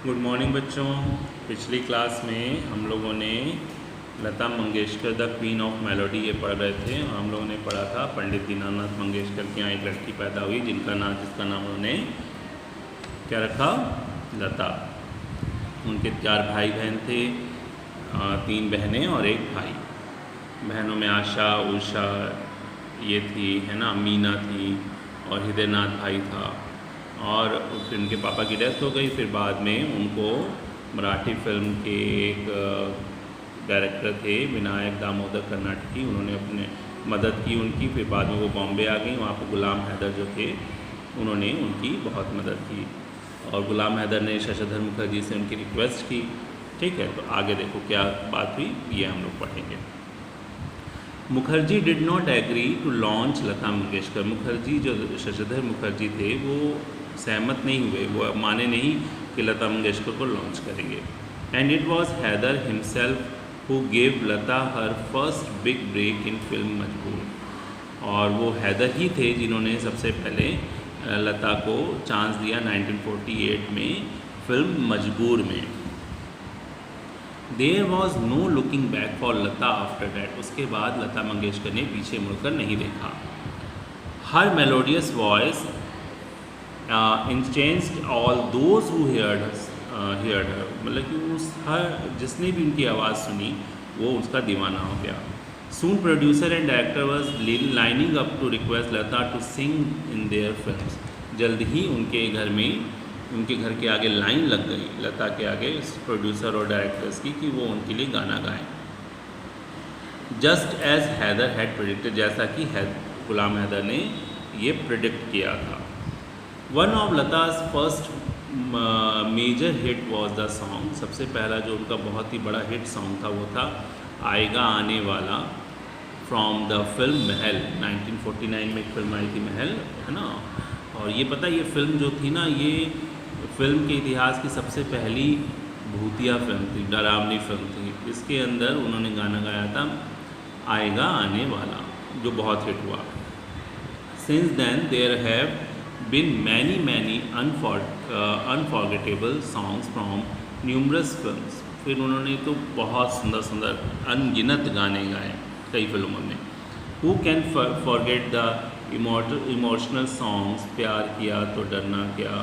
Good morning बच्चों। पिछली class में हम लोगों ने Lata Mangeshkar the queen of melody ये पढ़ रहे थे। हम लोगों ने पढ़ा था पंडित दीनानाथ मंगेशकर के यहाँ एक लड़की पैदा हुई जिसका नाम उन्होंने क्या रखा, लता। उनके 4 भाई बहन थे, 3 बहनें और 1 भाई। बहनों में आशा, उषा ये थी, है ना, मीना थी और हृदयनाथ भाई था। और फिर उनके पापा की डेथ हो गई। फिर बाद में उनको मराठी फिल्म के एक डायरेक्टर थे विनायक दामोदर कर्नाटकी, उन्होंने अपने मदद की उनकी। फिर बाद में वो बॉम्बे आ गई। वहाँ पर गुलाम हैदर जो थे उन्होंने उनकी बहुत मदद की और गुलाम हैदर ने शशिधर मुखर्जी से उनकी रिक्वेस्ट की। ठीक है, तो आगे देखो क्या बात हुई, ये हम लोग पढ़ेंगे। Mukherjee did not agree to launch Lata Mangeshkar. Mukherjee जो शशिधर मुखर्जी थे वो सहमत नहीं हुए, वो माने नहीं कि लता मंगेशकर को लॉन्च करेंगे। And it was Haider himself who gave Lata her first big break in film Majboor. और वो हैदर ही थे जिन्होंने सबसे पहले लता को चांस दिया 1948 में फिल्म मजबूर में। There was no looking back for Lata after that. उसके बाद लता मंगेशकर ने पीछे मुड़कर नहीं देखा। Her melodious voice enchanted all those who heard her. मतलब कि उस हर जिसने भी उनकी आवाज़ सुनी वो उसका दीवाना हो गया। Soon producer and director was lining up to request Lata to sing in their films. जल्द ही उनके घर में, उनके घर के आगे लाइन लग गई लता के आगे प्रोड्यूसर और डायरेक्टर्स की कि वो उनके लिए गाना गाएं। Just as Haider had predicted, जैसा कि गुलाम हैदर ने ये प्रेडिक्ट किया था। One of Lata's first major hit was the song. सबसे पहला जो उनका बहुत ही बड़ा हिट सॉन्ग था वो था आएगा आने वाला, फ्रॉम द फिल्म महल। 1949 में एक फिल्म आई थी महल, है ना। और ये पता, ये फिल्म जो थी ना, ये फिल्म के इतिहास की सबसे पहली भूतिया फिल्म थी, डरावनी फिल्म थी। इसके अंदर उन्होंने गाना गाया था आएगा आने वाला, जो बहुत हिट हुआ। Since then there have been many unforgettable songs from numerous films. फिर उन्होंने तो बहुत सुंदर सुंदर अनगिनत गाने गाए कई फिल्मों में। Who can forget the emotional songs, प्यार किया तो डरना क्या,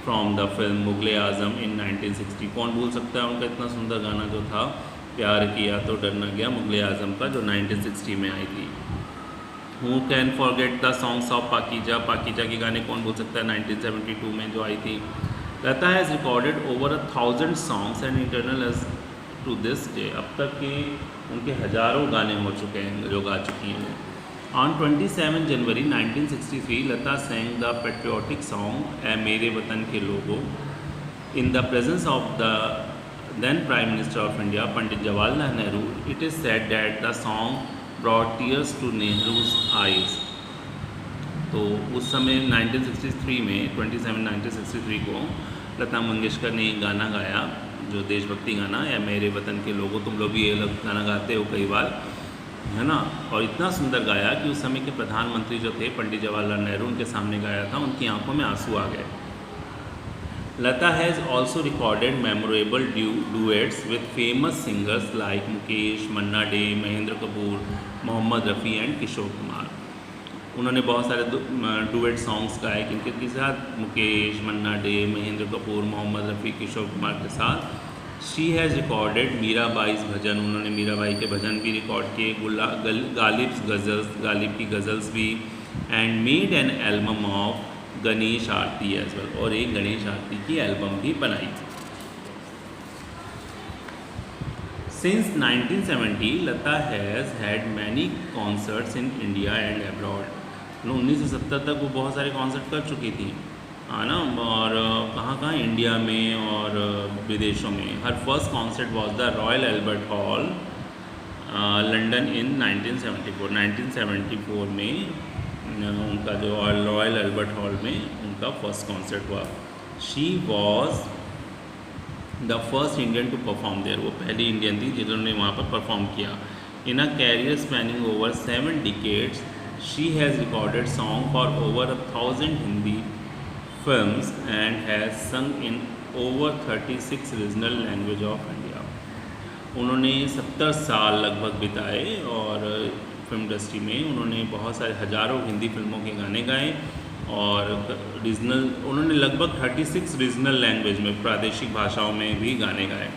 फ्रॉम द फिल्म मुगले आज़म इन 1960। कौन भूल सकता है उनका इतना सुंदर गाना जो था प्यार किया तो डरना क्या, मुगले आज़म का, जो 1960 में आई थी। Who can forget the songs of Pakeezah. Pakeezah के गाने कौन भूल सकता है, 1972 में जो आई थी। Lata has recorded over 1000 songs and eternal as to this day. अब तक के उनके हज़ारों गाने हो चुके हैं जो गा चुकी हैं। On 27 January 1963 Lata sang the patriotic song ए मेरे वतन के लोगों in the presence of the then Prime Minister of India, Pandit Jawaharlal Nehru. It is said that the song brought tears to Nehru's eyes. तो उस समय 1963 में 1963 को लता मंगेशकर ने एक गाना गाया जो देशभक्ति गाना, या मेरे वतन के लोगों। तुम लोग भी ये गाना गाते हो कई बार, है ना। और इतना सुंदर गाया कि उस समय के प्रधानमंत्री जो थे पंडित जवाहरलाल नेहरू, उनके सामने गाया था, उनकी आंखों में आंसू आ गए। Lata has also recorded memorable duets with famous singers like Mukesh, Manna Dey, Mahendra Kapoor, Mohammed Rafi and Kishore Kumar. उन्होंने बहुत सारे डुएट सॉन्ग्स गाए किनके साथ, मुकेश, मन्ना डे, महेंद्र कपूर, मोहम्मद रफ़ी, किशोर कुमार के साथ। She has recorded Mirabai's bhajan. उन्होंने मीराबाई के भजन भी रिकॉर्ड किए, गालिब की गज़ल्स भी। And made an album of Ganesh aarti as well, और एक गणेश आरती की एल्बम भी बनाई। Since 1970 Lata has had many concerts in India and abroad. 1970 तक वो बहुत सारे कॉन्सर्ट कर चुकी थी, है ना। और कहाँ इंडिया में और विदेशों में। Her first concert was the Royal Albert Hall London in 1974। 1974 में उनका जो रॉयल एल्बर्ट हॉल में उनका फर्स्ट कॉन्सर्ट हुआ। She was the first Indian to perform there. वो पहली इंडियन थी जिन्होंने वहाँ पर परफॉर्म किया। In a career spanning over 7 decades, she has recorded song for over 1000 Hindi films and has sung in over 36 regional language of India. उन्होंने 70 साल लगभग बिताए और फिल्म इंडस्ट्री में उन्होंने बहुत सारे हज़ारों हिंदी फिल्मों के गाने गाए और रीजनल उन्होंने लगभग 36 रीजनल लैंग्वेज में प्रादेशिक भाषाओं में भी गाने गाए।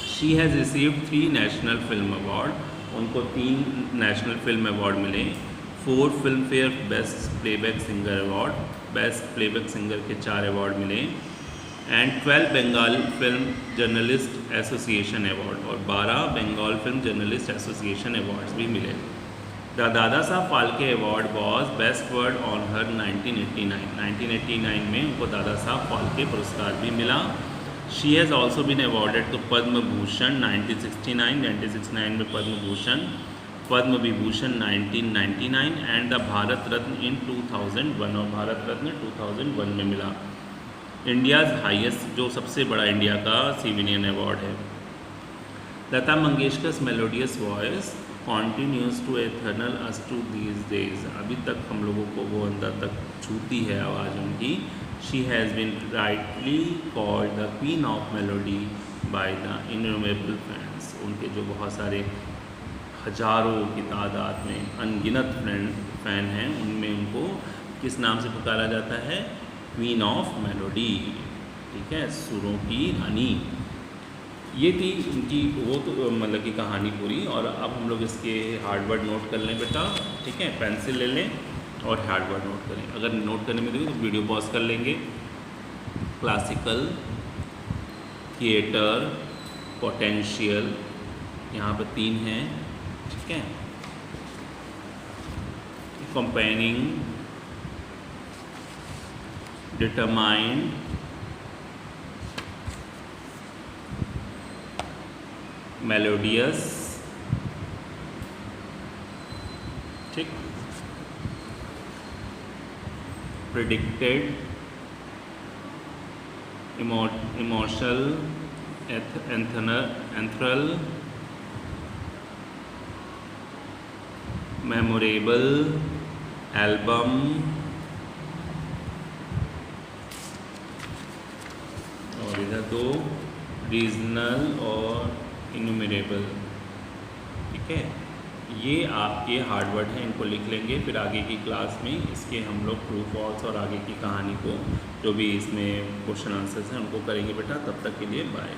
She has received 3 national film award, उनको 3 नेशनल फिल्म अवार्ड मिले, 4 Filmfare best playback singer award, best playback singer के 4 अवार्ड मिले and 12 Bengal film journalist association award और 12 Bengal film journalist association awards भी मिले। The Dada Saheb Phalke award was best word on her 1989 में उनको दादा साहब फाल्के पुरस्कार भी मिला। She has also been awarded to Padma Bhushan 1969 में पद्म भूषण, पद्म विभूषण 1999 एंड द भारत रत्न इन 2001 और भारत रत्न 2001 में मिला। इंडियाज़ हाईएस्ट जो सबसे बड़ा इंडिया का सिविलियन अवार्ड है। Lata Mangeshkar's melodious voice continues to एथर्नल अस टू दीज डेज, अभी तक हम लोगों को वो अंदर तक छूती है आवाज़ उनकी। She has been rightly called the queen of melody by the innumerable fans, उनके जो बहुत सारे हजारों की तादाद में अनगिनत फैन हैं, उनमें उनको किस नाम से पुकारा जाता है? क्वीन ऑफ मेलोडी, ठीक है, सुरों की रानी। ये थी उनकी वो तो मतलब की कहानी पूरी। और अब हम लोग इसके हार्डवर्ड नोट कर लें बेटा, ठीक है, पेंसिल ले लें और हार्डवर्ड नोट करें। अगर नोट करने में देंगे तो वीडियो पॉज कर लेंगे। क्लासिकल, थिएटर, पोटेंशियल, यहाँ पर 3 हैं, ठीक है, कंपेनिंग, डिटरमाइंड, मेलोडियस, ठीक, प्रिडिक्टेड, इमोशनल, एंथरल, मेमोरेबल, एल्बम, और इधर 2 रीजनल और इन्यूमरेबल, ठीक है। ये आपके हार्डवर्ड हैं, इनको लिख लेंगे। फिर आगे की क्लास में इसके हम लोग ट्रू फॉल्स और आगे की कहानी को जो भी इसमें क्वेश्चन आंसर्स हैं उनको करेंगे बेटा। तब तक के लिए बाय।